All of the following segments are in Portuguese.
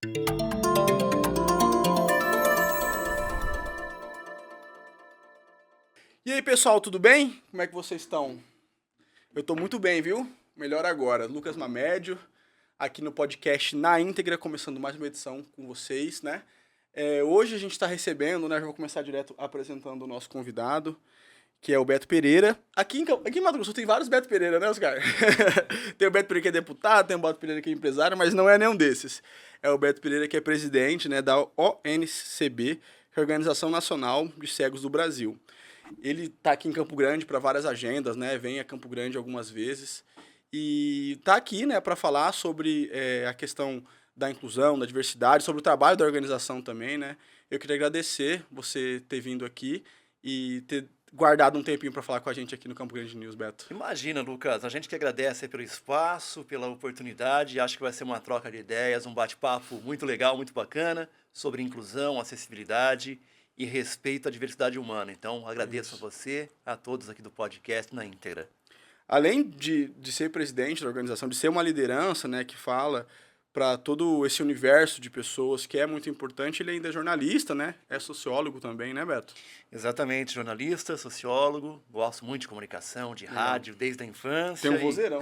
E aí, pessoal, tudo bem? Como é que vocês estão? Eu tô muito bem, viu? Melhor agora. Lucas Mamédio, aqui no podcast Na Íntegra, começando mais uma edição com vocês, né? Hoje a gente está recebendo, né? Já vou começar direto apresentando o nosso convidado, que é o Beto Pereira. Aqui em Mato Grosso tem vários Beto Pereira, né, Oscar? Tem o Beto Pereira que é deputado, tem o Beto Pereira que é empresário, mas não é nenhum desses. É o Beto Pereira que é presidente, né, da ONCB, que é a Organização Nacional de Cegos do Brasil. Ele está aqui em Campo Grande para várias agendas, né? Vem a Campo Grande algumas vezes e está aqui, né, para falar sobre a questão da inclusão, da diversidade, sobre o trabalho da organização também, né? Eu queria agradecer você ter vindo aqui e ter guardado um tempinho para falar com a gente aqui no Campo Grande News, Beto. Imagina, Lucas, a gente que agradece pelo espaço, pela oportunidade, acho que vai ser uma troca de ideias, um bate-papo muito legal, muito bacana, sobre inclusão, acessibilidade e respeito à diversidade humana. Então, agradeço a você, a todos aqui do podcast Na Íntegra. Além de ser presidente da organização, de ser uma liderança, né, que fala para todo esse universo de pessoas que é muito importante, ele ainda é jornalista, né? É sociólogo também, né, Beto? Exatamente, jornalista, sociólogo, gosto muito de comunicação, de rádio, desde a infância. Tem um vozeirão.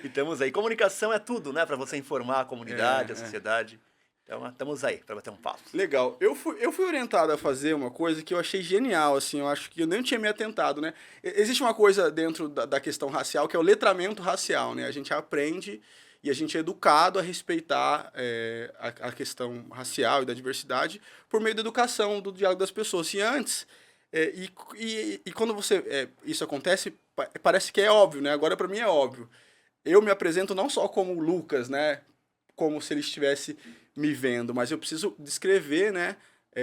E estamos aí. Comunicação é tudo, né? Para você informar a comunidade, a sociedade. Então, estamos aí para bater um papo. Legal. Eu fui orientado a fazer uma coisa que eu achei genial, assim, eu acho que eu nem tinha me atentado, né? Existe uma coisa dentro da questão racial que é o letramento racial, né? A gente aprende e a gente é educado a respeitar a questão racial e da diversidade por meio da educação, do diálogo das pessoas. E antes, e quando isso acontece, parece que é óbvio, né? Agora, para mim, é óbvio. Eu me apresento não só como Lucas, né? Como se ele estivesse me vendo, mas eu preciso descrever, né,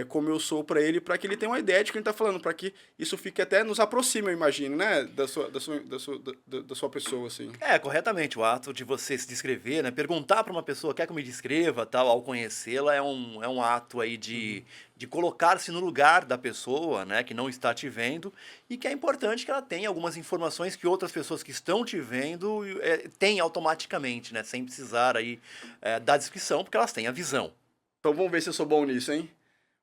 como eu sou para ele que ele tenha uma ideia de que ele está falando, para que isso fique até nos aproxime, eu imagino, né, da sua pessoa, assim. Corretamente, o ato de você se descrever, né, perguntar para uma pessoa, quer que eu me descreva, tal, ao conhecê-la, é um ato aí de colocar-se no lugar da pessoa, né, que não está te vendo, e que é importante que ela tenha algumas informações que outras pessoas que estão te vendo têm automaticamente, né, sem precisar aí da descrição, porque elas têm a visão. Então vamos ver se eu sou bom nisso, hein?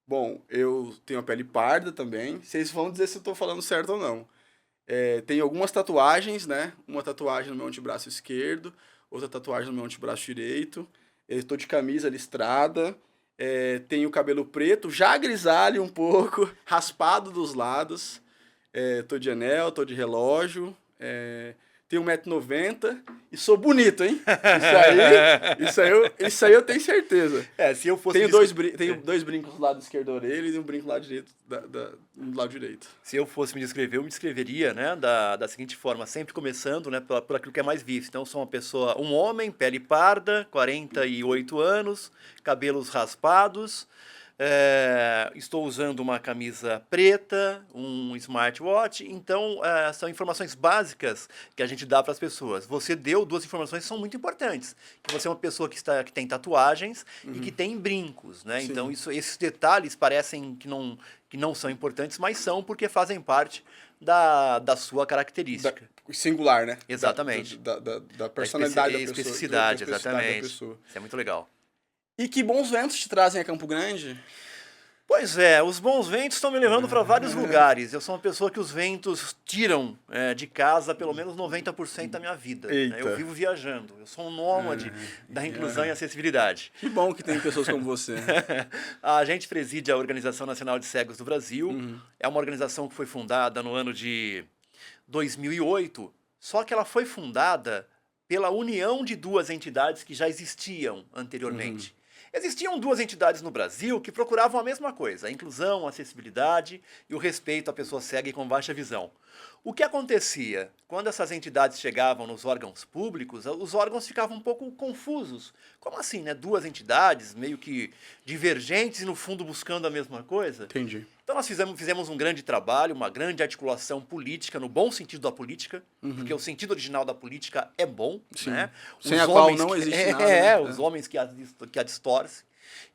Bom, eu tenho a pele parda também. Vocês vão dizer se eu tô falando certo ou não. Tenho algumas tatuagens, né? Uma tatuagem no meu antebraço esquerdo, outra tatuagem no meu antebraço direito. Estou de camisa listrada. Tenho cabelo preto, já grisalho um pouco, raspado dos lados. Tô de anel, tô de relógio. Tenho 1,90 m e sou bonito, hein? Isso aí eu tenho certeza. Se eu fosse... Tenho dois brincos do lado esquerdo da orelha e um brinco do lado direito. Do lado direito. Se eu fosse me descrever, eu me descreveria, né, da seguinte forma, sempre começando, né, por aquilo que é mais visto. Então, sou um homem, pele parda, 48 anos, cabelos raspados, estou usando uma camisa preta, um smartwatch, então são informações básicas que a gente dá para as pessoas. Você deu duas informações que são muito importantes, que você é uma pessoa que tem tatuagens e que tem brincos, né? Sim. Então esses detalhes parecem que não são importantes, mas são porque fazem parte da sua característica. Singular, né? Exatamente. Da personalidade da pessoa. Especificidade, da exatamente. Da pessoa. Isso é muito legal. E que bons ventos te trazem a Campo Grande? Pois é, os bons ventos estão me levando para vários lugares. Eu sou uma pessoa que os ventos tiram de casa pelo menos 90% da minha vida. Né? Eu vivo viajando. Eu sou um nômade da inclusão e acessibilidade. Que bom que tem pessoas como você. A gente preside a Organização Nacional de Cegos do Brasil. É uma organização que foi fundada no ano de 2008, só que ela foi fundada pela união de duas entidades que já existiam anteriormente. Existiam duas entidades no Brasil que procuravam a mesma coisa, a inclusão, a acessibilidade e o respeito à pessoa cega e com baixa visão. O que acontecia? Quando essas entidades chegavam nos órgãos públicos, os órgãos ficavam um pouco confusos. Como assim, né? Duas entidades meio que divergentes e no fundo buscando a mesma coisa? Entendi. Então nós fizemos um grande trabalho, uma grande articulação política, no bom sentido da política, porque o sentido original da política é bom, né? Sem a qual não existe nada. Né? Os homens que a distorcem.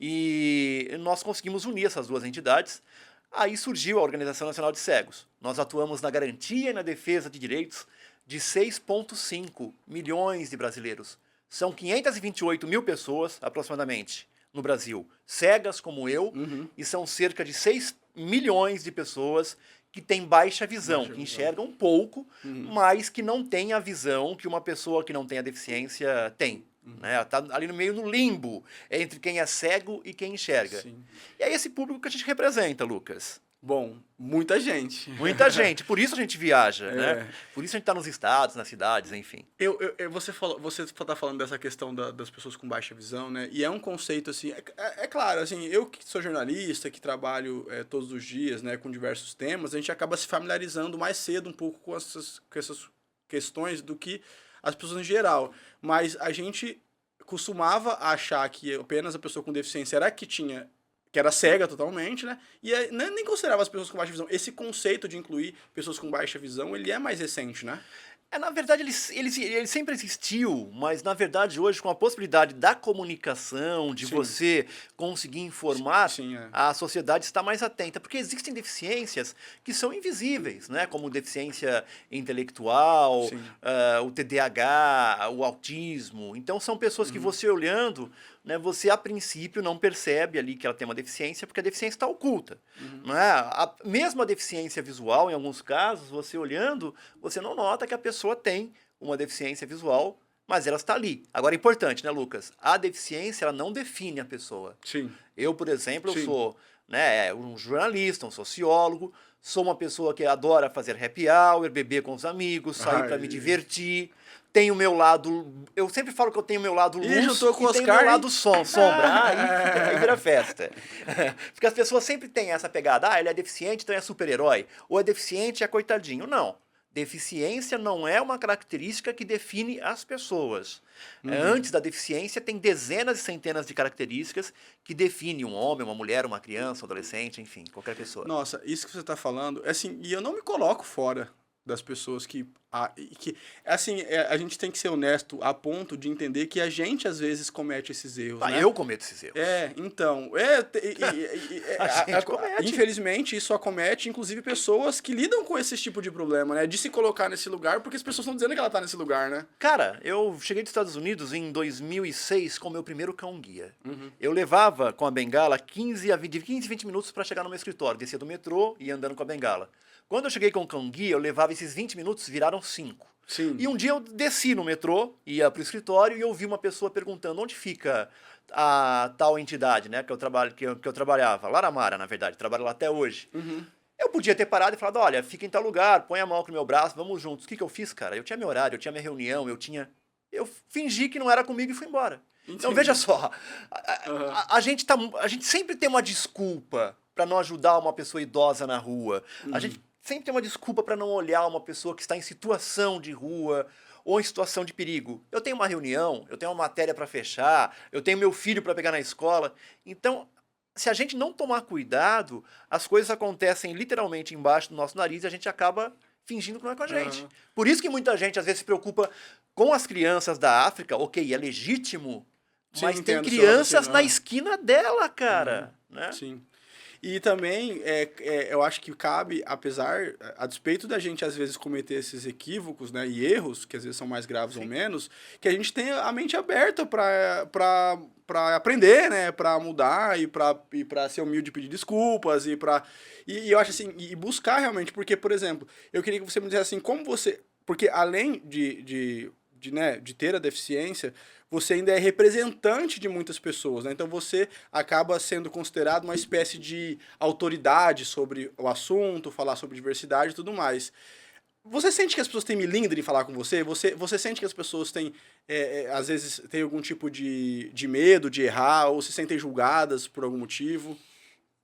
E nós conseguimos unir essas duas entidades. Aí surgiu a Organização Nacional de Cegos. Nós atuamos na garantia e na defesa de direitos de 6,5 milhões de brasileiros. são 528 mil pessoas, aproximadamente, no Brasil, cegas como eu, e são cerca de 6 milhões de pessoas que têm baixa visão, que enxergam pouco, mas que não têm a visão que uma pessoa que não tem a deficiência tem. Né? Tá ali no meio no limbo entre quem é cego e quem enxerga. Sim. E é esse público que a gente representa, Lucas. Bom, muita gente. Muita gente. Por isso a gente viaja, né? Por isso a gente está nos estados, nas cidades, enfim. Você está falando dessa questão das pessoas com baixa visão, né? E é um conceito, assim... É claro, assim, eu que sou jornalista, que trabalho todos os dias, né, com diversos temas, a gente acaba se familiarizando mais cedo um pouco com essas questões do que as pessoas em geral. Mas a gente costumava achar que apenas a pessoa com deficiência era que era cega totalmente, né? E nem considerava as pessoas com baixa visão. Esse conceito de incluir pessoas com baixa visão, ele é mais recente, né? Na verdade, ele sempre existiu, mas, na verdade, hoje, com a possibilidade da comunicação, de você conseguir informar, a sociedade está mais atenta, porque existem deficiências que são invisíveis, né? Como deficiência intelectual, o TDAH, o autismo. Então, são pessoas que você olhando, né, você, a princípio, não percebe ali que ela tem uma deficiência, porque a deficiência está oculta. Né? Mesmo a deficiência visual, em alguns casos, você olhando, você não nota que a pessoa tem uma deficiência visual, mas ela está ali. Agora, é importante, né, Lucas? A deficiência, ela não define a pessoa. Sim. Eu, por exemplo, eu sou, né, um jornalista, um sociólogo, sou uma pessoa que adora fazer happy hour, beber com os amigos, sair para me divertir. Tenho o meu lado... Eu sempre falo que eu tenho o meu lado luz e tenho o meu lado sombra. Aí vira festa. Porque as pessoas sempre têm essa pegada. Ele é deficiente, então é super-herói. Ou é deficiente, é coitadinho. Não. Deficiência não é uma característica que define as pessoas. Antes da deficiência, tem dezenas e centenas de características que definem um homem, uma mulher, uma criança, um adolescente, enfim, qualquer pessoa. Nossa, isso que você está falando, assim, e eu não me coloco fora das pessoas que assim, a gente tem que ser honesto a ponto de entender que a gente às vezes comete esses erros, né? Eu cometo esses erros. Então, a gente comete. Infelizmente isso acomete inclusive pessoas que lidam com esse tipo de problema, né? De se colocar nesse lugar, porque as pessoas estão dizendo que ela tá nesse lugar, né? Cara, eu cheguei dos Estados Unidos em 2006 com o meu primeiro cão-guia. Eu levava com a bengala 15 a 20 minutos para chegar no meu escritório. Descia do metrô e ia andando com a bengala. Quando eu cheguei com o cão-guia, eu levava esses 20 minutos, viraram 5. Sim. E um dia eu desci no metrô, ia pro escritório e eu ouvi uma pessoa perguntando onde fica a tal entidade, né, que eu trabalhava. Laramara, na verdade, trabalho lá até hoje. Eu podia ter parado e falado, olha, fica em tal lugar, põe a mão aqui no meu braço, vamos juntos. O que eu fiz, cara? Eu tinha meu horário, eu tinha minha reunião, eu fingi que não era comigo e fui embora. Entendi. Então veja só, a gente sempre tem uma desculpa para não ajudar uma pessoa idosa na rua. A gente sempre tem uma desculpa para não olhar uma pessoa que está em situação de rua ou em situação de perigo. Eu tenho uma reunião, eu tenho uma matéria para fechar, eu tenho meu filho para pegar na escola. Então, se a gente não tomar cuidado, as coisas acontecem literalmente embaixo do nosso nariz e a gente acaba fingindo que não é com a gente. Por isso que muita gente às vezes se preocupa com as crianças da África. Ok, é legítimo, mas tem crianças na esquina dela, cara. Né? Sim. E também, eu acho que cabe, a despeito da gente às vezes cometer esses equívocos, né, e erros, que às vezes são mais graves ou menos, que a gente tenha a mente aberta para aprender, né, para mudar e para ser humilde e pedir desculpas e eu acho assim, e buscar realmente, porque, por exemplo, eu queria que você me dissesse assim, como você... Porque além de ter a deficiência, você ainda é representante de muitas pessoas, né? Então você acaba sendo considerado uma espécie de autoridade sobre o assunto, falar sobre diversidade e tudo mais. Você sente que as pessoas têm milindre em falar com você? Você sente que as pessoas têm, às vezes, têm algum tipo de medo de errar ou se sentem julgadas por algum motivo?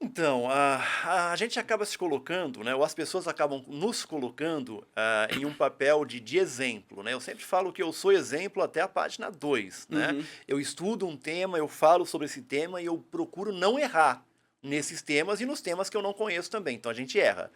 Então, a gente acaba se colocando, né, ou as pessoas acabam nos colocando em um papel de exemplo. Né? Eu sempre falo que eu sou exemplo até a página 2. Né? Eu estudo um tema, eu falo sobre esse tema e eu procuro não errar nesses temas e nos temas que eu não conheço também. Então, a gente erra.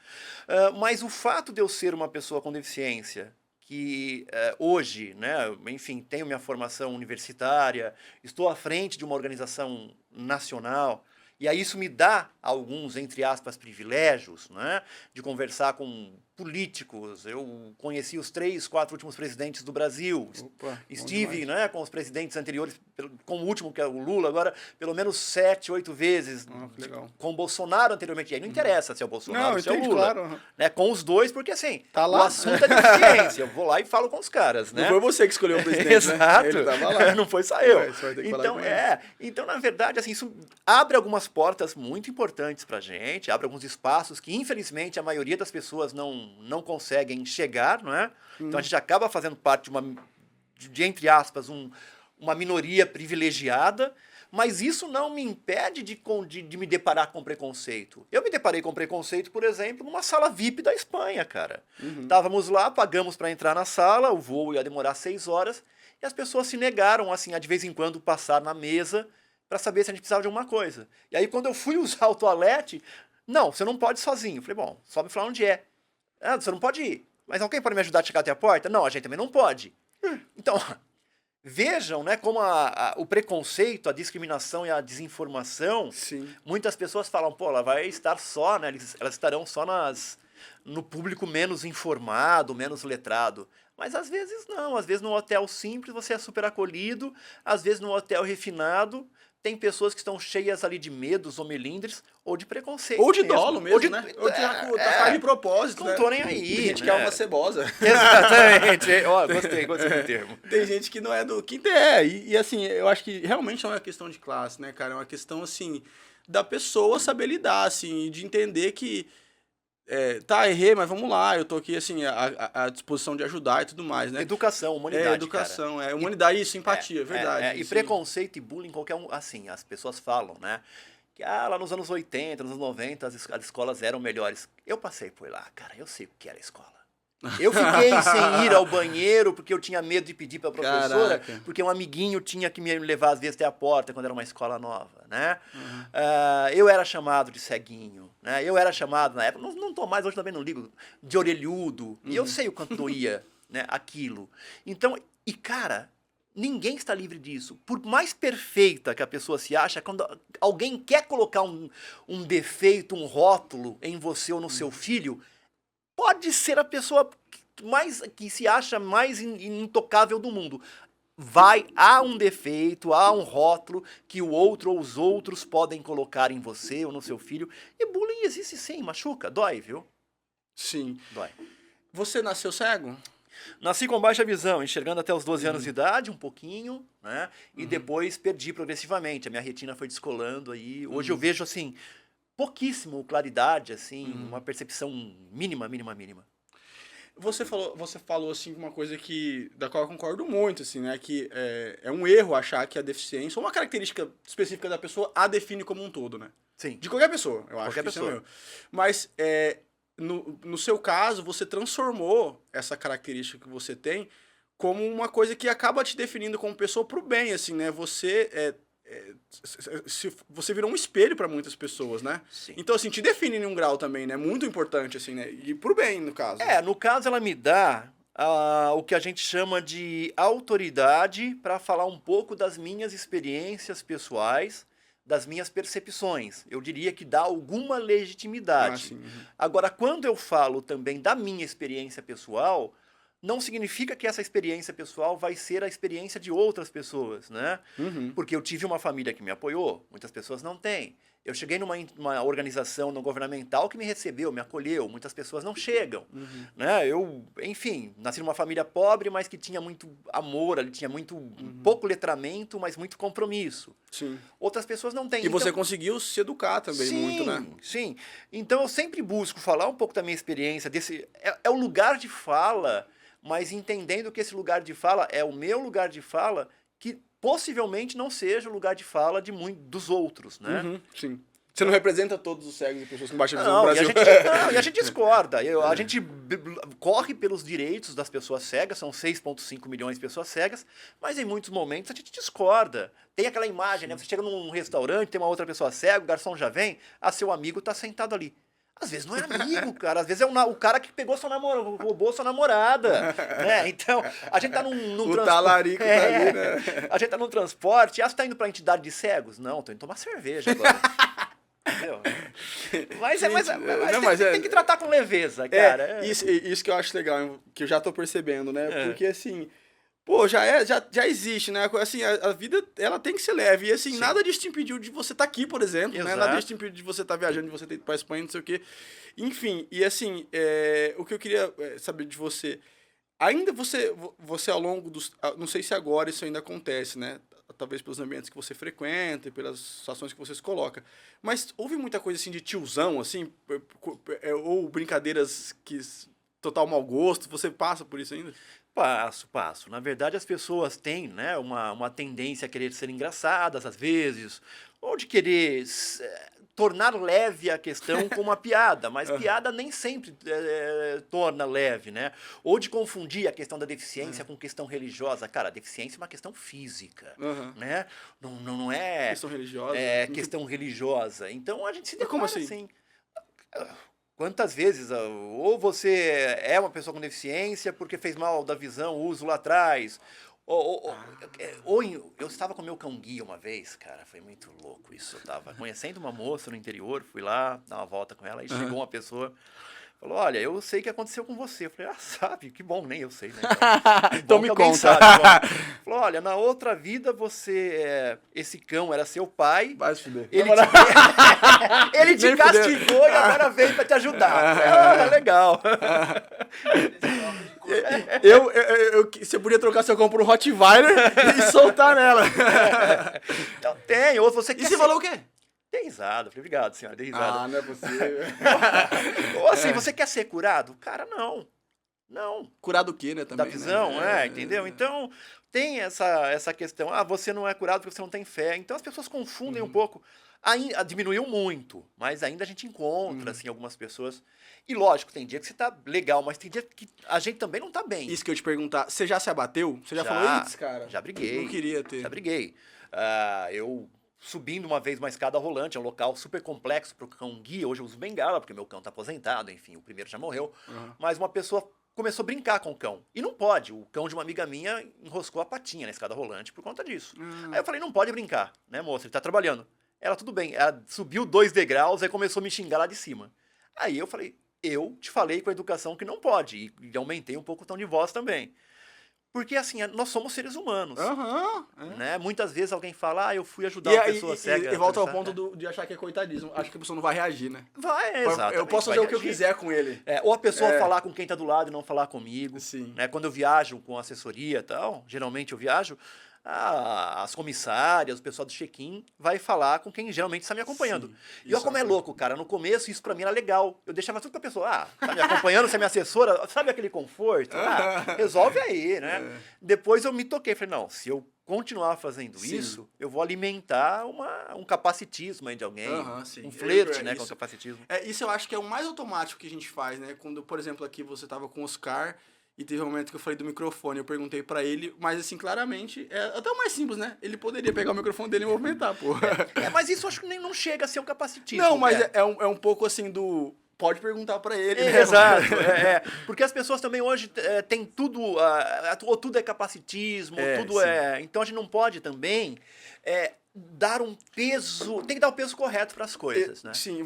Mas o fato de eu ser uma pessoa com deficiência, que hoje, né, enfim, tenho minha formação universitária, estou à frente de uma organização nacional... E aí isso me dá alguns, entre aspas, privilégios, né? De conversar com políticos. Eu conheci os 3, 4 últimos presidentes do Brasil. Opa, Estive, né, com os presidentes anteriores, com o último, que é o Lula, agora pelo menos 7, 8 vezes. Que legal. Com o Bolsonaro anteriormente. E aí não interessa se é o Bolsonaro ou se é o entendi, Lula. claro. Né, com os dois, porque assim, Tá o lá. assunto é deficiência. Eu vou lá e falo com os caras, né? Não foi você que escolheu o presidente, Exato. né? Ele tava lá. Não foi só eu. Ué, você vai ter que falar Então, com ele. então, na verdade, assim, isso abre algumas portas muito importantes pra gente, abre alguns espaços que, infelizmente, a maioria das pessoas não conseguem chegar, não é? Então, a gente acaba fazendo parte de entre aspas, uma minoria privilegiada, mas isso não me impede de me deparar com preconceito. Eu me deparei com preconceito, por exemplo, numa sala VIP da Espanha, cara. Estávamos lá, pagamos para entrar na sala, o voo ia demorar 6 horas, e as pessoas se negaram, assim, a de vez em quando passar na mesa para saber se a gente precisava de alguma coisa. E aí, quando eu fui usar o toalete, não, você não pode ir sozinho. Eu falei, bom, só me falar onde é. Ah, você não pode ir. Mas alguém pode me ajudar a chegar até a porta? Não, a gente também não pode. Então, vejam, né, como o preconceito, a discriminação e a desinformação, Sim. muitas pessoas falam, pô, ela vai estar só, né, elas estarão só no público menos informado, menos letrado. Mas às vezes não, às vezes no hotel simples você é super acolhido, às vezes no hotel refinado tem pessoas que estão cheias ali de medos ou melindres ou de preconceito. Ou de dolo mesmo, ou de, né? Ou faz de propósito, não né? tô nem aí. Tem gente né? que é uma cebosa. Exatamente. Ó, gostei do termo. Tem gente que não é do quinto. E assim, eu acho que realmente não é uma questão de classe, né, cara? É uma questão, assim, da pessoa saber lidar, assim, de entender que tá, errei, mas vamos lá, eu tô aqui, assim, à disposição de ajudar e tudo mais, né? Educação, humanidade, educação, cara. Humanidade e simpatia, verdade. E sim. preconceito e bullying, qualquer um, assim, as pessoas falam, né? Que lá nos anos 80, nos anos 90, as escolas eram melhores. Eu passei por lá, cara, eu sei o que era a escola. Eu fiquei sem ir ao banheiro porque eu tinha medo de pedir para a professora, Caraca. porque um amiguinho tinha que me levar às vezes até a porta quando era uma escola nova, né? Eu era chamado de ceguinho, né? Eu era chamado na época, não tô mais, hoje também não ligo, de orelhudo. E eu sei o quanto doía, né, aquilo. Então, e cara, ninguém está livre disso. Por mais perfeita que a pessoa se acha, quando alguém quer colocar um defeito, um rótulo em você ou no seu filho, pode ser a pessoa que se acha mais intocável do mundo. Há um defeito, há um rótulo que o outro ou os outros podem colocar em você ou no seu filho. E bullying existe sim, machuca, dói, viu? Sim. Dói. Você nasceu cego? Nasci com baixa visão, enxergando até os 12 anos de idade, um pouquinho, né? E depois perdi progressivamente. A minha retina foi descolando aí. Hoje eu vejo, assim, pouquíssimo claridade, assim, uma percepção mínima. Você falou assim uma coisa da qual eu concordo muito, assim, né? Que é um erro achar que a deficiência ou uma característica específica da pessoa a define como um todo, né? Sim. De qualquer pessoa, eu acho Qualquer que isso é um pessoa. erro. Mas no seu caso, você transformou essa característica que você tem como uma coisa que acaba te definindo como pessoa pro bem, assim, né? Você virou um espelho para muitas pessoas, né? Sim. Então, assim, te define em um grau também, né? Muito importante, assim, né? E pro bem, no caso. No caso ela me dá o que a gente chama de autoridade para falar um pouco das minhas experiências pessoais, das minhas percepções. Eu diria que dá alguma legitimidade. Sim. Agora, quando eu falo também da minha experiência pessoal, não significa que essa experiência pessoal vai ser a experiência de outras pessoas, né? Porque eu tive uma família que me apoiou, muitas pessoas não têm. Eu cheguei numa organização não governamental que me recebeu, me acolheu, muitas pessoas não chegam, né? Eu, enfim, nasci numa família pobre, mas que tinha muito amor, ali tinha muito pouco letramento, mas muito compromisso. Sim. Outras pessoas não têm. E você conseguiu se educar também muito, né? Sim. Então eu sempre busco falar um pouco da minha experiência, é o lugar de fala, mas entendendo que esse lugar de fala é o meu lugar de fala, que possivelmente não seja o lugar de fala dos outros, né? Sim. Você não representa todos os cegos e pessoas com baixa visão no Brasil. E a gente discorda. A gente corre pelos direitos das pessoas cegas, são 6,5 milhões de pessoas cegas, mas em muitos momentos a gente discorda. Tem aquela imagem, né? Você chega num restaurante, tem uma outra pessoa cega, o garçom já vem, seu amigo está sentado ali. Às vezes não é amigo, cara. Às vezes é o cara que pegou roubou sua namorada, né? Então, a gente tá num transporte... talarico tá ali, né? A gente tá num transporte. Você tá indo pra entidade de cegos? Não, tô indo tomar cerveja agora. entendeu? Mas, tem que tratar com leveza, cara. Isso que eu acho legal, que eu já tô percebendo, né? Porque, assim, pô, já existe, né? Assim, a vida, ela tem que ser leve. E, assim, Sim. nada disso te impediu de você estar aqui, por exemplo, né? Exato. Nada disso te impediu de você estar viajando, de você ter ido pra Espanha, não sei o quê. Enfim, e, assim, o que eu queria saber de você... Ainda você ao longo dos... Não sei se agora isso ainda acontece, né? Talvez pelos ambientes que você frequenta e pelas situações que você se coloca. Mas houve muita coisa assim de tiozão, assim? Ou brincadeiras que... Total mau gosto? Você passa por isso ainda? Passo. Na verdade, as pessoas têm, né, uma tendência a querer ser engraçadas, às vezes, ou de querer tornar leve a questão com uma piada, mas piada nem sempre torna leve, né? Ou de confundir a questão da deficiência com questão religiosa. Cara, a deficiência é uma questão física, né? Não é... Questão religiosa? Questão religiosa. Então, a gente se Mas como depara assim? Quantas vezes, ou você é uma pessoa com deficiência porque fez mal da visão, uso lá atrás, ou eu estava com meu cão-guia uma vez, cara, foi muito louco isso. Eu estava conhecendo uma moça no interior, fui lá dar uma volta com ela e chegou uma pessoa, falou, olha, eu sei o que aconteceu com você. Eu falei, sabe, que bom, nem eu sei, né? Então me conta. Sabe, falou, olha, na outra vida esse cão era seu pai. Vai se fuder. Ele te castigou e agora veio pra te ajudar. Legal. Você podia trocar seu cão por um Rottweiler e soltar nela. Então tem, ou você quer... E você falou o quê? Dei risada. Falei, obrigado, senhora, dei risada. Ah, não é possível. Ou assim, você quer ser curado? Cara, não. Curado o quê, né, também? Da visão, entendeu? Então, tem essa questão. Você não é curado porque você não tem fé. Então, as pessoas confundem um pouco. Diminuiu muito, mas ainda a gente encontra, assim, algumas pessoas. E, lógico, tem dia que você tá legal, mas tem dia que a gente também não tá bem. Isso que eu te perguntar, você já se abateu? Você já falou isso, cara? Já briguei. Não queria ter. Já briguei. Eu... Subindo uma vez uma escada rolante, é um local super complexo para o cão guia. Hoje eu uso bengala, porque meu cão está aposentado, enfim, o primeiro já morreu. Mas uma pessoa começou a brincar com o cão. E não pode. O cão de uma amiga minha enroscou a patinha na escada rolante por conta disso. Aí eu falei, não pode brincar, né, moça? Ele tá trabalhando. Ela, tudo bem. Ela subiu 2 degraus, aí começou a me xingar lá de cima. Aí eu falei, eu te falei com a educação que não pode. E aumentei um pouco o tom de voz também. Porque, assim, nós somos seres humanos. Né? Muitas vezes alguém fala, eu fui ajudar uma pessoa cega. E volta ao ponto de achar que é coitadismo. Acho que a pessoa não vai reagir, né? Vai, exato. Eu posso fazer o que eu quiser com ele. Ou a pessoa falar com quem tá do lado e não falar comigo. Sim. Né? Quando eu viajo com assessoria e tal, geralmente eu viajo, as comissárias, o pessoal do check-in vai falar com quem geralmente está me acompanhando. Sim, e olha como é louco, cara. No começo, isso pra mim era legal. Eu deixava tudo pra pessoa, tá me acompanhando, você é minha assessora, sabe aquele conforto? Resolve aí, né? Depois eu me toquei, falei, não, se eu continuar fazendo isso, eu vou alimentar um capacitismo aí de alguém, um flerte, né, com o capacitismo. Isso eu acho que é o mais automático que a gente faz, né? Quando, por exemplo, aqui você tava com o Oscar... E teve um momento que eu falei do microfone, eu perguntei pra ele, mas assim, claramente, até o mais simples, né? Ele poderia pegar o microfone dele e movimentar, pô. Mas isso eu acho que nem não chega a ser um capacitismo. Não, mas é um pouco assim do... Pode perguntar pra ele, né? Exato, porque as pessoas também hoje têm tudo, ou tudo é capacitismo, ou tudo então a gente não pode também... dar um peso, tem que dar o peso correto para as coisas, né? Sim,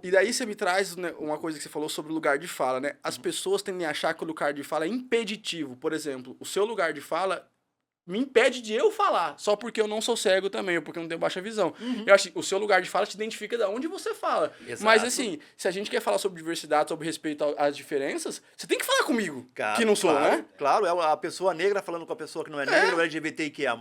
e daí você me traz, né, uma coisa que você falou sobre o lugar de fala, né? As pessoas tendem a achar que o lugar de fala é impeditivo. Por exemplo, o seu lugar de fala me impede de eu falar, só porque eu não sou cego também, ou porque eu não tenho baixa visão. Eu acho que o seu lugar de fala te identifica de onde você fala. Exato. Mas assim, se a gente quer falar sobre diversidade, sobre respeito às diferenças, você tem que falar comigo, que não sou, né? Claro, é a pessoa negra falando com a pessoa que não é negra, o LGBTQIA+.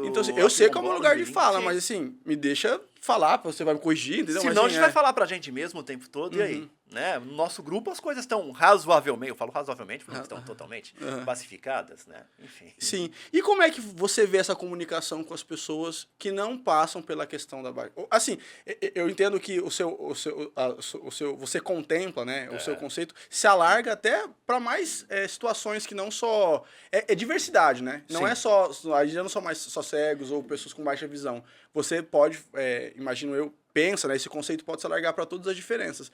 Então, assim, eu sei como é o lugar de fala, mas assim, me deixa falar, você vai me corrigir, entendeu? Senão a gente vai falar pra gente mesmo o tempo todo, e aí? Né? No nosso grupo as coisas estão razoavelmente, eu falo razoavelmente porque não estão totalmente pacificadas, né? Enfim. Sim. E como é que você vê essa comunicação com as pessoas que não passam pela questão da baixa? Assim, eu entendo que você contempla, né? O seu conceito se alarga até para mais situações que não só... É diversidade, né? Não é só... A gente não são mais só cegos ou pessoas com baixa visão. Você pode, imagino eu, pensa, né? Esse conceito pode se alargar para todas as diferenças.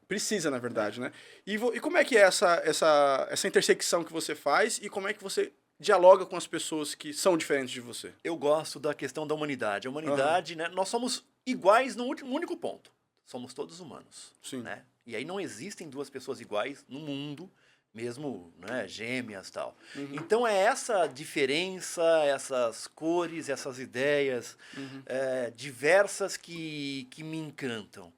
Precisa, na verdade, né? E como é que é essa intersecção que você faz e como é que você dialoga com as pessoas que são diferentes de você? Eu gosto da questão da humanidade. A humanidade, né? Nós somos iguais no único ponto. Somos todos humanos. Sim. Né? E aí não existem duas pessoas iguais no mundo, mesmo, né, gêmeas e tal. Então é essa diferença, essas cores, essas ideias diversas que me encantam.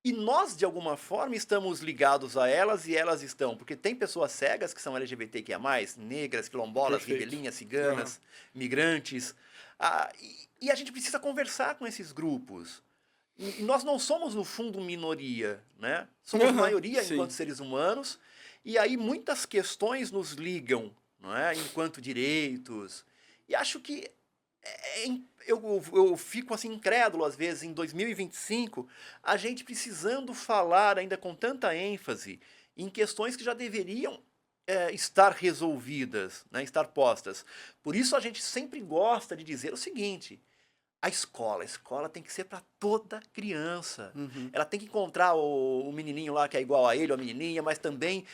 E nós, de alguma forma, estamos ligados a elas e elas estão. Porque tem pessoas cegas que são LGBTQIA+, negras, quilombolas, Perfeito. ribeirinhas, ciganas, migrantes. E a gente precisa conversar com esses grupos. E nós não somos, no fundo, minoria, né? Somos maioria sim. enquanto seres humanos. E aí muitas questões nos ligam, não é? Enquanto direitos. E acho que eu fico assim incrédulo às vezes, em 2025, a gente precisando falar ainda com tanta ênfase em questões que já deveriam estar resolvidas, né? Estar postas. Por isso a gente sempre gosta de dizer o seguinte: a escola tem que ser para toda criança. Ela tem que encontrar o menininho lá que é igual a ele, ou a menininha, mas também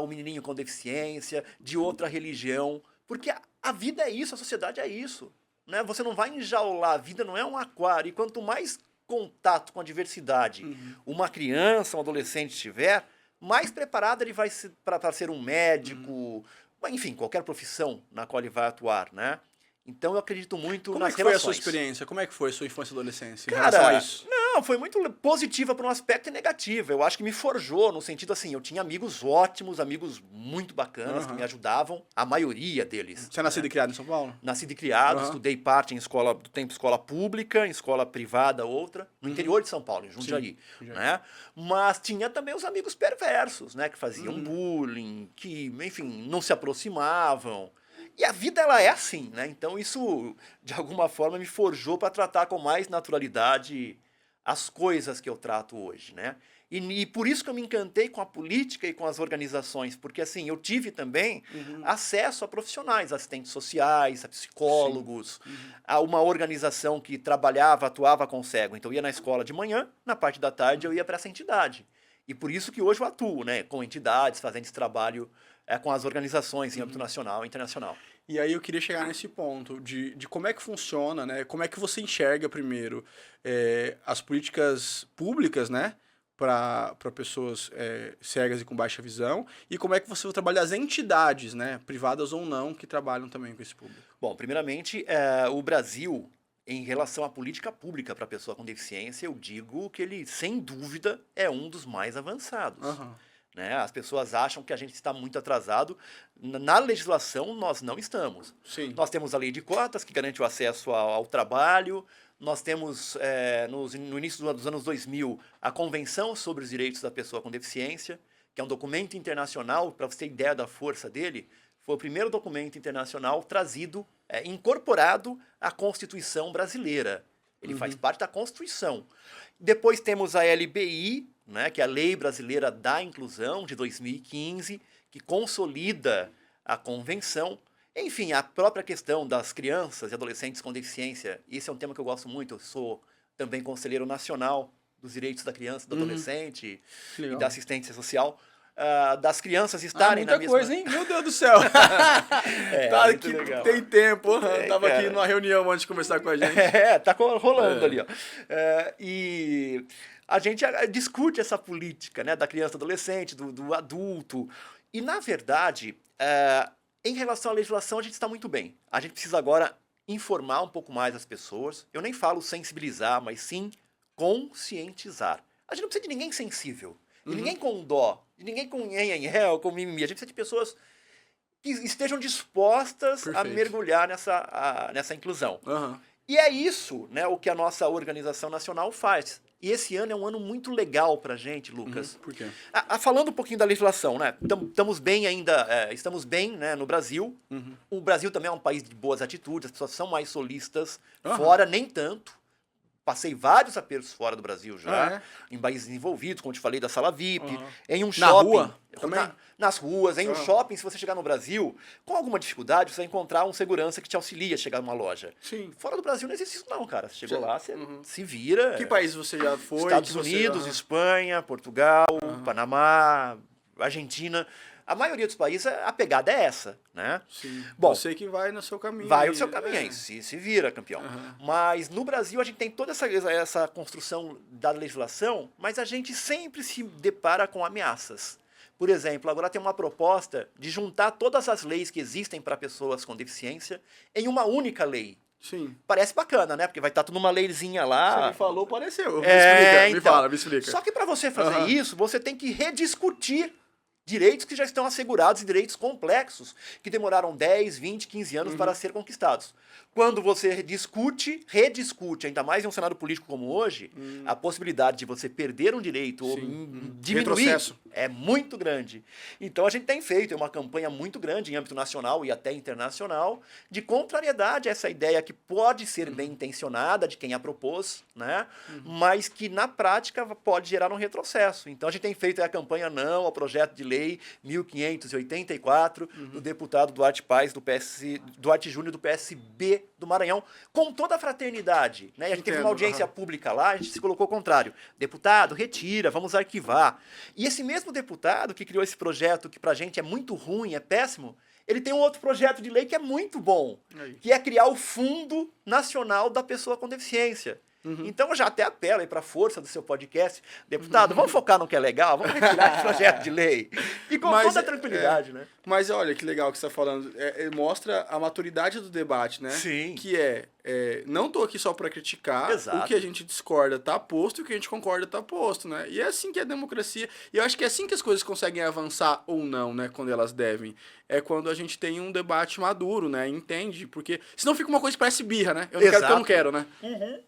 o menininho com deficiência, de outra religião. Porque a vida é isso, a sociedade é isso. Né? Você não vai enjaular, a vida não é um aquário. E quanto mais contato com a diversidade uma criança, um adolescente tiver, mais preparado ele vai ser para ser um médico, enfim, qualquer profissão na qual ele vai atuar, né? Então eu acredito muito nas relações. Como é que foi a sua experiência? Como é que foi a sua infância e adolescência em Cara, relação a isso? não, foi muito positiva por um aspecto e negativa. Eu acho que me forjou, no sentido assim, eu tinha amigos ótimos, amigos muito bacanas, que me ajudavam, a maioria deles. Você é nascido e criado em São Paulo? Nascido e criado, estudei parte em escola, do tempo escola pública, em escola privada, outra, no interior de São Paulo, em Jundiaí. Né? Mas tinha também os amigos perversos, né, que faziam bullying, que, enfim, não se aproximavam. E a vida, ela é assim, né? Então isso, de alguma forma, me forjou para tratar com mais naturalidade as coisas que eu trato hoje, né? E por isso que eu me encantei com a política e com as organizações, porque assim, eu tive também acesso a profissionais, assistentes sociais, a psicólogos, a uma organização que trabalhava, atuava com cego. Então eu ia na escola de manhã, na parte da tarde eu ia para essa entidade. E por isso que hoje eu atuo, né? Com entidades, fazendo esse trabalho com as organizações em âmbito nacional e internacional. E aí eu queria chegar nesse ponto de como é que funciona, né? Como é que você enxerga primeiro as políticas públicas, né? Para pessoas cegas e com baixa visão, e como é que você vai trabalhar as entidades, né? Privadas ou não, que trabalham também com esse público. Bom, primeiramente, o Brasil, em relação à política pública para a pessoa com deficiência, eu digo que ele, sem dúvida, é um dos mais avançados. Né? As pessoas acham que a gente está muito atrasado. Na legislação, nós não estamos. Sim. Nós temos a lei de cotas, que garante o acesso ao trabalho. Nós temos, no início dos anos 2000, a Convenção sobre os Direitos da Pessoa com Deficiência, que é um documento internacional, para você ter ideia da força dele, foi o primeiro documento internacional trazido, incorporado à Constituição brasileira. Ele faz parte da Constituição. Depois temos a LBI, né, que é a Lei Brasileira da Inclusão, de 2015, que consolida a convenção. Enfim, a própria questão das crianças e adolescentes com deficiência, esse é um tema que eu gosto muito. Eu sou também conselheiro nacional dos direitos da criança e do adolescente e da assistência social. Das crianças estarem na mesma... Muita coisa, hein? Meu Deus do céu! Tá aqui, legal. tem tempo. Tava cara. aqui numa reunião antes de conversar com a gente. Tá rolando ali, ó. E a gente discute essa política, né, da criança e do adolescente, do adulto. E, na verdade, em relação à legislação, a gente está muito bem. A gente precisa agora informar um pouco mais as pessoas. Eu nem falo sensibilizar, mas sim conscientizar. A gente não precisa de ninguém sensível. De ninguém com dó, de ninguém com nhenhenhé ou com mimimi. A gente precisa de pessoas que estejam dispostas a mergulhar nessa inclusão. E é isso, né, o que a nossa organização nacional faz. E esse ano é um ano muito legal pra gente, Lucas. Por quê? Falando um pouquinho da legislação, né? Estamos bem ainda, estamos bem, né, no Brasil. O Brasil também é um país de boas atitudes, as pessoas são mais solistas. Fora, nem tanto. Passei vários apertos fora do Brasil já, em países desenvolvidos, como te falei, da sala VIP, em um shopping. Na rua? Também? Nas ruas, em um shopping, se você chegar no Brasil, com alguma dificuldade, você vai encontrar um segurança que te auxilia a chegar numa loja. Sim. Fora do Brasil não existe isso não, cara. Você chegou lá, você se vira. Que país você já foi? Estados Unidos, Espanha, Portugal, Panamá, Argentina. A maioria dos países, a pegada é essa, né? Sim. Bom, você que vai no seu caminho. vai o seu caminho aí, se vira, campeão. Aham. Mas no Brasil a gente tem toda essa construção da legislação, mas a gente sempre se depara com ameaças. Por exemplo, agora tem uma proposta de juntar todas as leis que existem para pessoas com deficiência em uma única lei. Sim. Parece bacana, né? Porque vai estar tudo numa leizinha Você lá. me falou, pareceu. Me É, explica, então. me explica. Só que para você fazer Aham. isso, você tem que rediscutir direitos que já estão assegurados e direitos complexos que demoraram 10, 20, 15 anos para ser conquistados. Quando você rediscute, ainda mais em um cenário político como hoje, a possibilidade de você perder um direito ou diminuir Retrocesso. é muito grande. Então a gente tem feito uma campanha muito grande em âmbito nacional e até internacional de contrariedade a essa ideia que pode ser bem intencionada de quem a propôs, né? Mas que na prática pode gerar um retrocesso. Então a gente tem feito a campanha não ao projeto de lei 1584 do deputado Duarte Paes Duarte Júnior do PSB do Maranhão, com toda a fraternidade, né? E a gente teve uma audiência pública lá, a gente se colocou ao contrário. Deputado, retira, vamos arquivar. E esse mesmo deputado que criou esse projeto, que pra gente é muito ruim, é péssimo, ele tem um outro projeto de lei que é muito bom, que é criar o Fundo Nacional da Pessoa com Deficiência. Então eu já até apelo aí para a força do seu podcast. Deputado, vamos focar no que é legal, vamos retirar esse projeto de lei. E com toda a tranquilidade, né? Mas olha que legal que você está falando. Mostra a maturidade do debate, né? Sim. Que não tô aqui só para criticar. Exato. O que a gente discorda tá posto e o que a gente concorda tá posto, né? E é assim que é a democracia. E eu acho que é assim que as coisas conseguem avançar ou não, né? Quando elas devem. É quando a gente tem um debate maduro, né? Entende? Porque senão fica uma coisa que parece birra, né? Eu não quero porque eu não quero, né?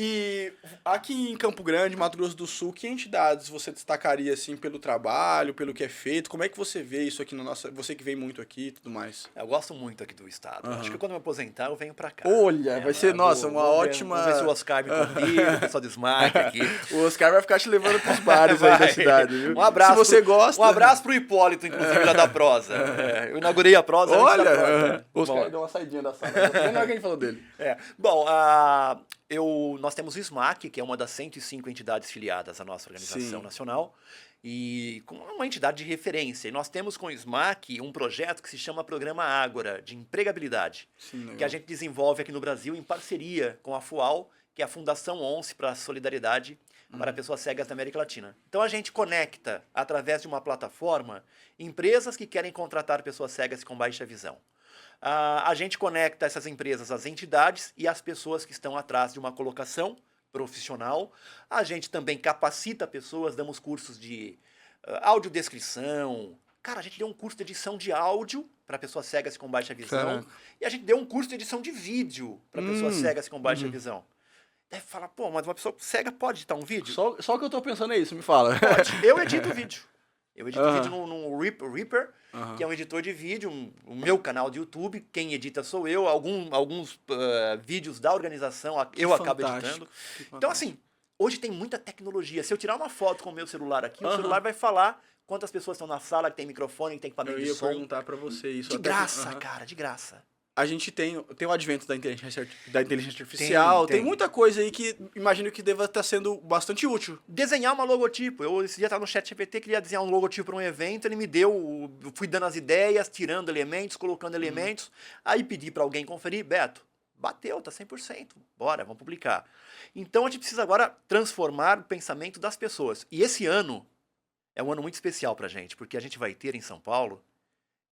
E aqui em Campo Grande, Mato Grosso do Sul, que entidades você destacaria, assim, pelo trabalho, pelo que é feito? Como é que você vê isso aqui na nossa... Você que vem muito aqui e tudo mais. Eu gosto muito aqui do estado. Acho que quando eu me aposentar, eu venho pra cá. Olha, vai ser, nossa, uma ótima... Vamos ver se o Oscar me convida, o pessoal do Smack aqui. O Oscar vai ficar te levando pros bares aí da cidade, viu? Um abraço. Se você gosta... Um abraço pro Hipólito, inclusive, lá da prosa. Eu inaugurei a prosa. Olha, antes da prosa. o Oscar deu uma saidinha da sala. Não é quem falou dele. Bom, nós temos o SMAC, que é uma das 105 entidades filiadas à nossa organização nacional, e com uma entidade de referência. E nós temos com o SMAC um projeto que se chama Programa Ágora, de empregabilidade, que a gente desenvolve aqui no Brasil em parceria com a FUAL, que é a Fundação ONCE para a Solidariedade para Pessoas Cegas da América Latina. Então a gente conecta, através de uma plataforma, empresas que querem contratar pessoas cegas com baixa visão. A gente conecta essas empresas às entidades e às pessoas que estão atrás de uma colocação profissional. A gente também capacita pessoas, damos cursos de audiodescrição. Cara, a gente deu um curso de edição de áudio para pessoas cegas com baixa visão. E a gente deu um curso de edição de vídeo para pessoas cegas com baixa visão. Deve falar, pô, mas uma pessoa cega pode editar um vídeo? Só o que eu tô pensando é isso, me fala. Pode. Eu edito vídeo. Eu edito vídeo no Reaper, que é um editor de vídeo, o meu canal de YouTube. Quem edita sou eu. Alguns vídeos da organização eu acabo editando. Então, assim, hoje tem muita tecnologia. Se eu tirar uma foto com o meu celular aqui, o celular vai falar quantas pessoas estão na sala, que tem microfone, que tem equipamento de som. Eu ia perguntar pra você isso. De graça, cara, de graça. A gente tem o advento da inteligência artificial, tem muita coisa aí que imagino que deva estar sendo bastante útil. Desenhar uma logotipo. Eu esse dia estava no ChatGPT, queria desenhar um logotipo para um evento, ele me deu, eu fui dando as ideias, tirando elementos, colocando elementos, aí pedi para alguém conferir, Beto, bateu, tá 100%, bora, vamos publicar. Então a gente precisa agora transformar o pensamento das pessoas. E esse ano é um ano muito especial pra gente, porque a gente vai ter em São Paulo,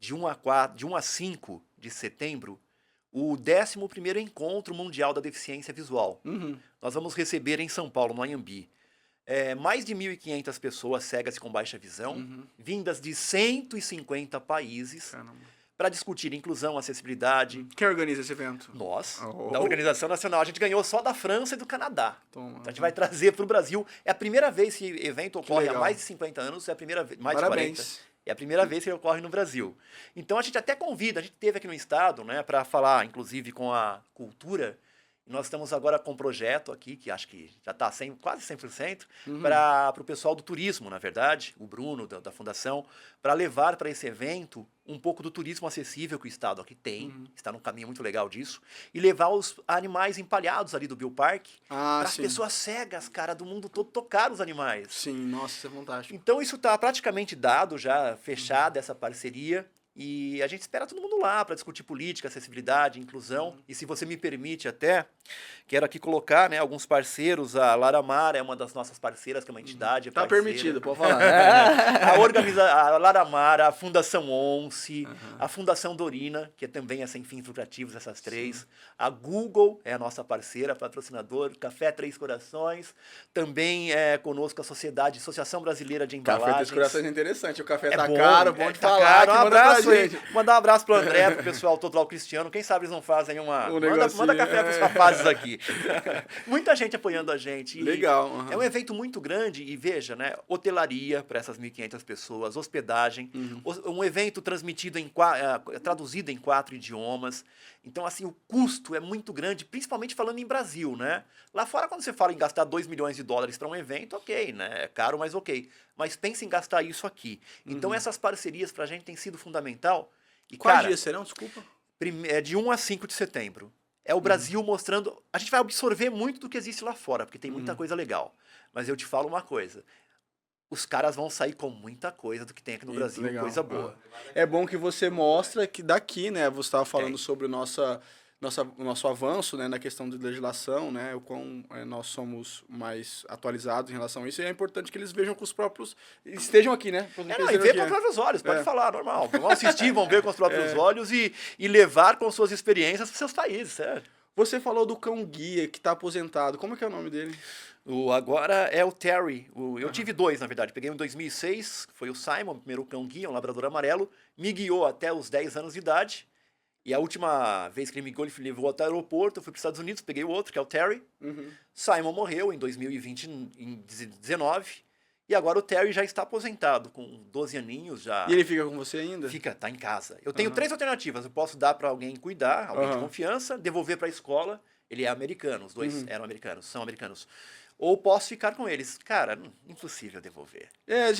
de 1 a 5 de setembro, o 11º Encontro Mundial da Deficiência Visual. Nós vamos receber em São Paulo, no Anhembi, mais de 1.500 pessoas cegas e com baixa visão, vindas de 150 países, para discutir inclusão, acessibilidade. Quem organiza esse evento? Nós, da Organização Nacional. A gente ganhou só da França e do Canadá. Toma. A gente vai trazer para o Brasil. É a primeira vez que esse evento ocorre há mais de 50 anos, é a primeira vez, mais de 40. É a primeira vez que ele ocorre no Brasil. Então a gente até convida, a gente teve aqui no estado, né, para falar, inclusive, com a cultura, E nós estamos agora com um projeto aqui, que acho que já está quase 100%, para o pessoal do turismo, na verdade, o Bruno, da Fundação, para levar para esse evento um pouco do turismo acessível que o Estado aqui tem, está num caminho muito legal disso, e levar os animais empalhados ali do Biopark para as pessoas cegas, cara, do mundo todo tocar os animais. Sim, nossa, isso é fantástico. Então isso está praticamente dado, já fechada essa parceria. E a gente espera todo mundo lá para discutir política, acessibilidade, inclusão. E se você me permite até, quero aqui colocar, né, alguns parceiros. A Laramar é uma das nossas parceiras, que é uma entidade. Tá permitido, pode falar. A Laramar, a Fundação ONCE, a Fundação Dorina, que é também sem fins lucrativos, essas três. Sim. A Google é a nossa parceira, patrocinador. Café Três Corações. Também é conosco a Associação Brasileira de Embalagens. Café Três Corações é interessante. O café tá bom, caro, bom de tá falar. Caro. Um abraço aí. Mandar um abraço pro André, pro pessoal todo lá, o Cristiano. Quem sabe eles não fazem manda café pros rapazes aqui. Muita gente apoiando a gente. Legal. É um evento muito grande e veja, né? Hotelaria para essas 1.500 pessoas, hospedagem, um evento traduzido em 4 idiomas. Então, assim, o custo é muito grande, principalmente falando em Brasil, né? Lá fora, quando você fala em gastar $2 milhões para um evento, ok, né? É caro, mas ok. Mas pense em gastar isso aqui. Então, essas parcerias pra gente têm sido fundamental. E, quais dias serão? Desculpa. É de 1 a 5 de setembro. É o Brasil mostrando... A gente vai absorver muito do que existe lá fora, porque tem muita coisa legal. Mas eu te falo uma coisa. Os caras vão sair com muita coisa do que tem aqui no Brasil, legal. Coisa boa. É bom que você mostra que daqui, né? Você estava falando sobre o nosso avanço, né, na questão de legislação, né? O quão nós somos mais atualizados em relação a isso. E é importante que eles vejam com os próprios... Estejam aqui, né? E ver com os próprios olhos. Pode falar, normal. Vão assistir, vão ver com os próprios olhos e levar com suas experiências para seus países, sério. Você falou do cão guia que está aposentado. Como é que é o nome dele? Agora é o Terry. Eu tive 2, na verdade. Peguei um em 2006, foi o Simon, o primeiro cão guia, um labrador amarelo. Me guiou até os 10 anos de idade. E a última vez que ele me guiou, ele me levou até o aeroporto. Eu fui para os Estados Unidos, peguei o outro, que é o Terry. Simon morreu em 2019. E agora o Terry já está aposentado, com 12 aninhos já. E ele fica com você ainda? Fica, tá em casa. Eu tenho 3 alternativas. Eu posso dar para alguém cuidar, alguém de confiança, devolver para a escola. Ele é americano, os dois são americanos. Ou posso ficar com eles. Cara, impossível devolver. É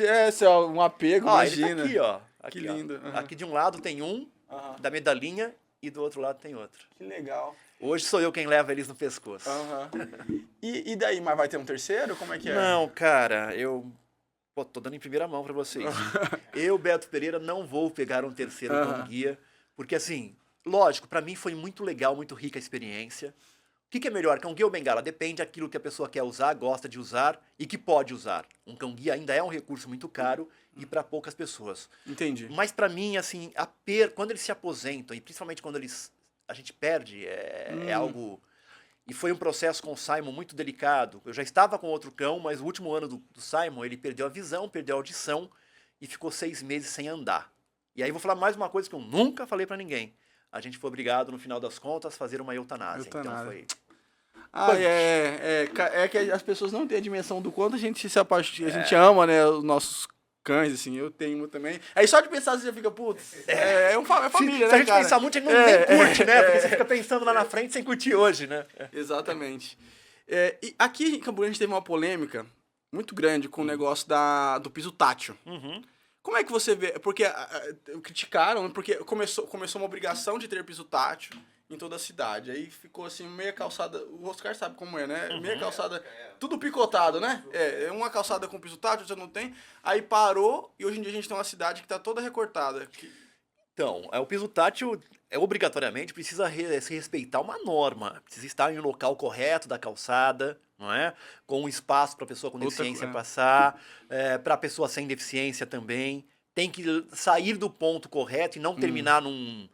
um apego, imagina. Ele tá aqui, ó. Aqui, que lindo. Aqui de um lado tem um, da medalhinha, e do outro lado tem outro. Que legal. Hoje sou eu quem leva eles no pescoço. E daí, mas vai ter um terceiro? Como é que é? Não, cara, tô dando em primeira mão pra vocês. Eu, Beto Pereira, não vou pegar um terceiro cão guia, porque assim, lógico, pra mim foi muito legal, muito rica a experiência. O que é melhor, cão guia ou bengala? Depende daquilo que a pessoa quer usar, gosta de usar e que pode usar. Um cão guia ainda é um recurso muito caro e para poucas pessoas. Entendi. Mas para mim, assim, quando eles se aposentam e principalmente quando a gente perde, é algo... E foi um processo com o Simon muito delicado. Eu já estava com outro cão, mas o último ano do Simon, ele perdeu a visão, perdeu a audição e ficou 6 meses sem andar. E aí vou falar mais uma coisa que eu nunca falei para ninguém. A gente foi obrigado, no final das contas, a fazer uma eutanásia. Então foi... É que as pessoas não têm a dimensão do quanto a gente se apaixona, a gente ama, né, os nossos cães, assim, eu tenho também. Aí só de pensar você já fica, putz, é família, né, Se a gente cara? pensar muito, a gente nem curte, né? Porque você fica pensando lá na frente sem curtir hoje, né? Exatamente. E aqui em Campo Grande teve uma polêmica muito grande com o negócio do piso tátil. Como é que você vê? Porque criticaram, porque começou uma obrigação de ter piso tátil em toda a cidade. Aí ficou assim, meia calçada, o Oscar sabe como é, né? Meia calçada, tudo picotado, né? Uma calçada com piso tátil, você não tem. Aí parou e hoje em dia a gente tem uma cidade que tá toda recortada. Então, o piso tátil obrigatoriamente precisa se respeitar uma norma. Precisa estar em um local correto da calçada, não é? Com um espaço para a pessoa com deficiência passar, para a pessoa sem deficiência também. Tem que sair do ponto correto e não terminar num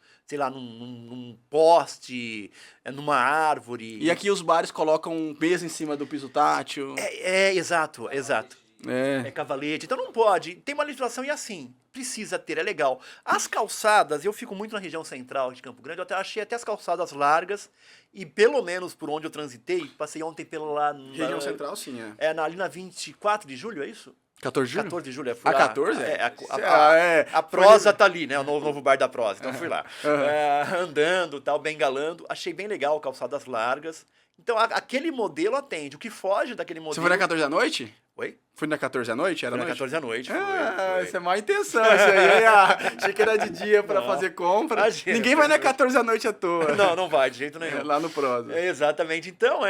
poste, numa árvore. E aqui os bares colocam um peso em cima do piso tátil. Exato. É cavalete, então não pode. Tem uma legislação e assim, precisa ter, é legal. As calçadas, eu fico muito na região central de Campo Grande, eu achei até as calçadas largas, e pelo menos por onde eu transitei, passei ontem pela... Região central, sim, ali na 24 de julho, é isso? 14 de julho? 14 de julho. Eu fui Ah, lá. 14? A Prosa tá ali, né? O novo bar da Prosa. Então fui lá. Andando, tal, bengalando. Achei bem legal, calçadas largas. Então aquele modelo atende. O que foge daquele modelo... Você foi na 14 da noite? Oi? Foi na 14 da noite? Era Fui na noite? 14 da noite. Isso é má intenção, isso aí. Achei que era de dia pra fazer compra. Imagina, Ninguém vai na 14 da noite à toa. Não vai, de jeito nenhum. Lá no Prosa. Exatamente. Então,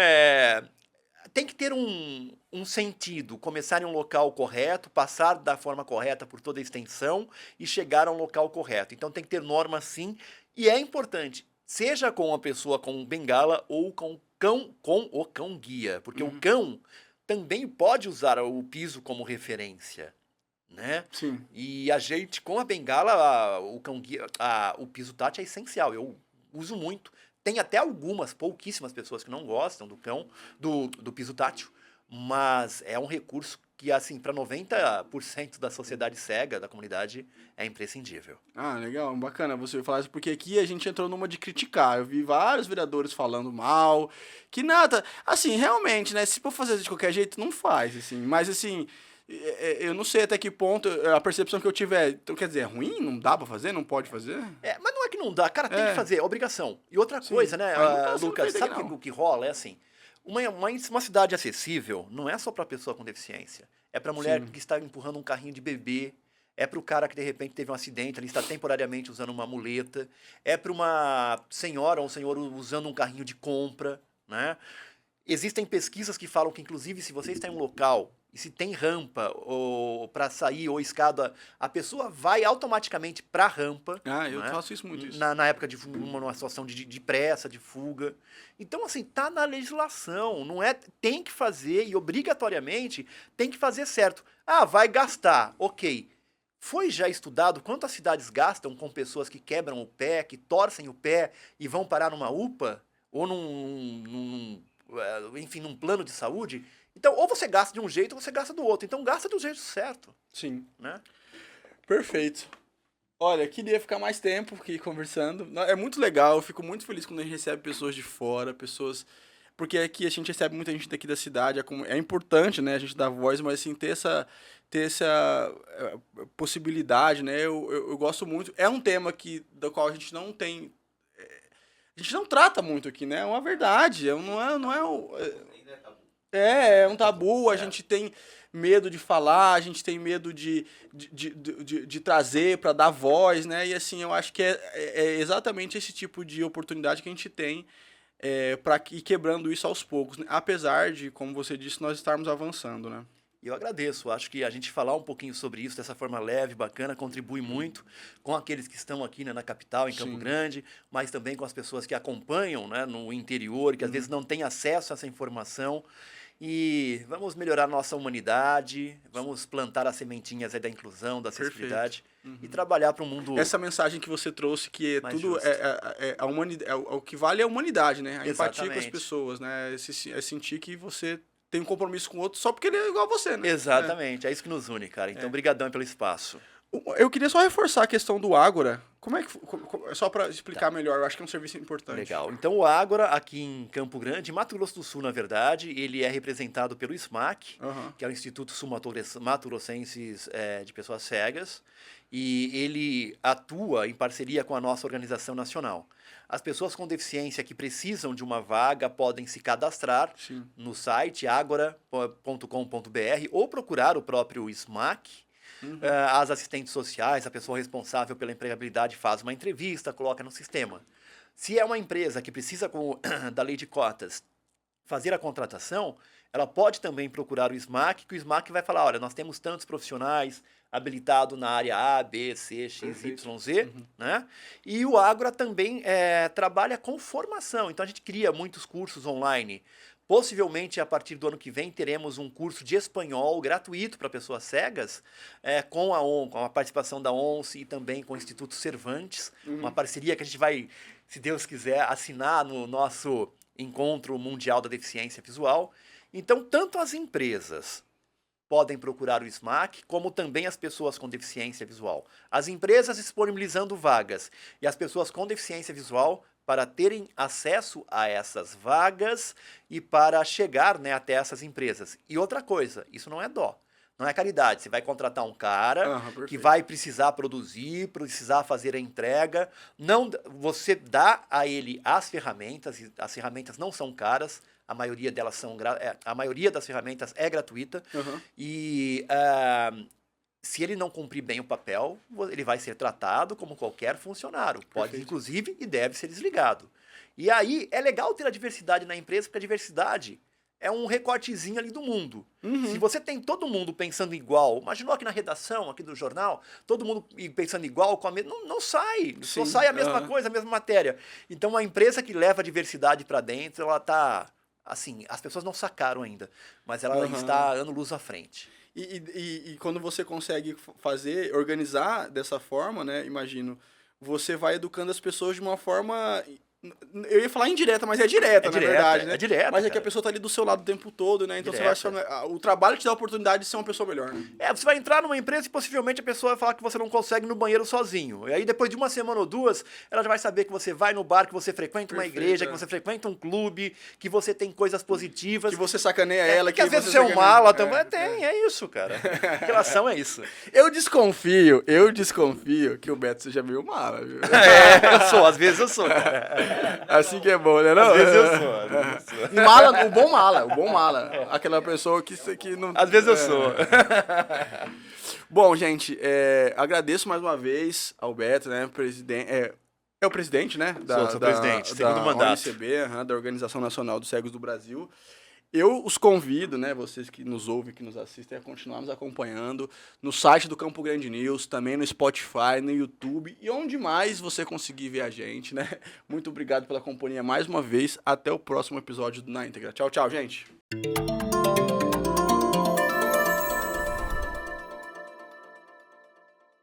tem que ter um sentido. Começar em um local correto, passar da forma correta por toda a extensão e chegar a um local correto. Então, tem que ter norma, sim. E é importante, seja com uma pessoa com bengala ou com o cão guia. Porque o cão também pode usar o piso como referência, né? Sim. E a gente, com a bengala, o cão guia, o piso tátil é essencial. Eu uso muito. Tem até pouquíssimas pessoas que não gostam do cão, do piso tátil, mas é um recurso que, assim, para 90% da sociedade cega, da comunidade, é imprescindível. Ah, legal, bacana você falar isso, porque aqui a gente entrou numa de criticar. Eu vi vários vereadores falando mal, que nada, assim, realmente, né, se for fazer de qualquer jeito, não faz, assim, mas assim, eu não sei até que ponto, a percepção que eu tive então quer dizer, é ruim? Não dá pra fazer? Não pode fazer? Mas não é que não dá, cara, tem que fazer, é obrigação. E outra coisa, né, Lucas, sabe o que rola? É assim, uma cidade acessível não é só para pessoa com deficiência. É para mulher que está empurrando um carrinho de bebê. É para o cara que de repente teve um acidente, ele está temporariamente usando uma muleta. É para uma senhora ou um senhor usando um carrinho de compra, né? Existem pesquisas que falam que, inclusive, se você está em um local e se tem rampa ou para sair ou escada, a pessoa vai automaticamente para a rampa. Eu faço isso muito. Na época de uma situação de pressa, de fuga. Então, assim, tá na legislação. Não é. Tem que fazer e obrigatoriamente tem que fazer certo. Vai gastar. Ok. Foi já estudado quanto as cidades gastam com pessoas que quebram o pé, que torcem o pé e vão parar numa UPA ou enfim, num plano de saúde? Então, ou você gasta de um jeito ou você gasta do outro. Então, gasta do jeito certo. Sim. Né? Perfeito. Olha, queria ficar mais tempo aqui conversando. É muito legal, eu fico muito feliz quando a gente recebe pessoas de fora, porque aqui a gente recebe muita gente daqui da cidade, é importante, né, a gente dar voz, mas assim, ter essa possibilidade, né, eu gosto muito. É um tema do qual a gente não tem... A gente não trata muito aqui, né, é uma verdade, é um tabu, a gente tem medo de falar, a gente tem medo de trazer para dar voz, né? E assim, eu acho que é exatamente esse tipo de oportunidade que a gente tem para ir quebrando isso aos poucos, né? Apesar de, como você disse, nós estarmos avançando, né? E eu agradeço, acho que a gente falar um pouquinho sobre isso dessa forma leve, bacana, contribui muito com aqueles que estão aqui, né, na capital, em Campo Grande, mas também com as pessoas que acompanham, né, no interior, que às vezes não têm acesso a essa informação. E vamos melhorar nossa humanidade, vamos plantar as sementinhas aí da inclusão, da acessibilidade e trabalhar para um mundo... Essa mensagem que você trouxe, que tudo a humanidade, o que vale é a humanidade, né? A empatia com as pessoas, né? É sentir que você tem um compromisso com o outro só porque ele é igual a você, né? Exatamente, é isso que nos une, cara. Então, brigadão pelo espaço. Eu queria só reforçar a questão do Ágora. Como é que... Só para explicar melhor, eu acho que é um serviço importante. Legal. Então, o Ágora, aqui em Campo Grande, Mato Grosso do Sul, na verdade, ele é representado pelo SMAC, que é o Instituto Sul-Mato-Grossenses de Pessoas Cegas, e ele atua em parceria com a nossa organização nacional. As pessoas com deficiência que precisam de uma vaga podem se cadastrar no site agora.com.br ou procurar o próprio SMAC. As assistentes sociais, a pessoa responsável pela empregabilidade faz uma entrevista, coloca no sistema. Se é uma empresa que precisa, da lei de cotas, fazer a contratação, ela pode também procurar o SMAC, que o SMAC vai falar, olha, nós temos tantos profissionais habilitados na área A, B, C, X, Y, Z, né? E o Ágora também trabalha com formação, então a gente cria muitos cursos online. Possivelmente, a partir do ano que vem, teremos um curso de espanhol gratuito para pessoas cegas, com a participação da ONCE e também com o Instituto Cervantes, uma parceria que a gente vai, se Deus quiser, assinar no nosso Encontro Mundial da Deficiência Visual. Então, tanto as empresas podem procurar o SMAC, como também as pessoas com deficiência visual. As empresas disponibilizando vagas e as pessoas com deficiência visual para terem acesso a essas vagas e para chegar, né, até essas empresas. E outra coisa, isso não é dó. Não é caridade. Você vai contratar um cara que perfeito. vai precisar produzir, precisar fazer a entrega. Não, você dá a ele as ferramentas, e as ferramentas não são caras, a maioria delas a maioria das ferramentas é gratuita. E se ele não cumprir bem o papel, ele vai ser tratado como qualquer funcionário. Pode, Perfeito. inclusive, e deve ser desligado. E aí é legal ter a diversidade na empresa, porque a diversidade é um recortezinho ali do mundo. Se você tem todo mundo pensando igual, imaginou aqui na redação, aqui do jornal, todo mundo pensando igual, com a mesma, não sai. Só sai a mesma coisa, a mesma matéria. Então, uma empresa que leva a diversidade para dentro, ela está, assim, as pessoas não sacaram ainda, mas ela está ano-luz à frente. E quando você consegue organizar dessa forma, né, imagino, você vai educando as pessoas de uma forma... Eu ia falar indireta, mas é direta, na verdade, né? É direta, mas é que cara. a pessoa tá ali do seu lado o tempo todo, né? Então você vai o trabalho te dá a oportunidade de ser uma pessoa melhor, né? Você vai entrar numa empresa e possivelmente a pessoa vai falar que você não consegue ir no banheiro sozinho. E aí depois de uma semana ou duas, ela já vai saber que você vai no bar, que você frequenta uma igreja, que você frequenta um clube, que você tem coisas positivas. Que você sacaneia ela, que às vezes você é um mala também. É isso, cara. Relação é isso. Eu desconfio que o Beto seja meio mala, viu? Às vezes eu sou, cara. Assim que é bom, né? Não? Às vezes eu sou. Mala, o bom mala. Aquela pessoa que não... Às vezes eu sou. Bom, gente, agradeço mais uma vez ao Beto, né? É o presidente, né? Sou presidente, segundo mandato. ONCB, da Organização Nacional dos Cegos do Brasil. Eu os convido, né, vocês que nos ouvem, que nos assistem, a continuar nos acompanhando no site do Campo Grande News, também no Spotify, no YouTube e onde mais você conseguir ver a gente, né? Muito obrigado pela companhia mais uma vez. Até o próximo episódio do Na Íntegra. Tchau, tchau, gente.